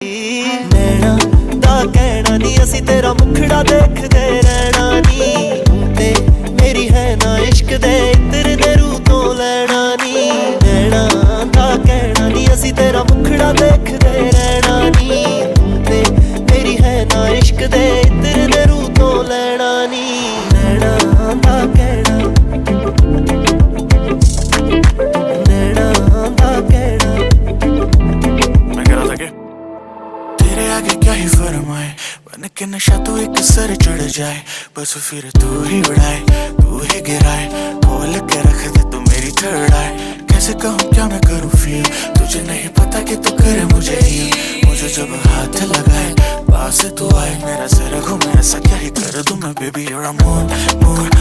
नैना दा कहना नी असी तेरा मुखड़ा देखदे रहना नी, ते मेरी है ना इश्क दे इत्र दे रूह तो लैना नी। नैना दा कहना नी असी तेरा मुखड़ा देखदे रहना नी, ते मेरी है ना इश्क दे इत्र दे रूह तो लैना नी। नैना दा कहना, नैना दा कहना। मैं कह रहा था कि तेरे आगे क्या ही फरमाए, बन के नशा तो एक सर चढ़ जाए, बस फिर तू ही उड़ाए तू ही गिराए, खोल के रख दे तू मेरी थर्ड आई। कैसे कहूँ क्या मैं करूँ फील, तुझे नहीं पता कि तू करे मुझे ही, मुझे जब हाथ लगाए पास तू आए, मेरा सर घूमे ऐसा क्या ही कर दूं मैं baby, you're a moon, moon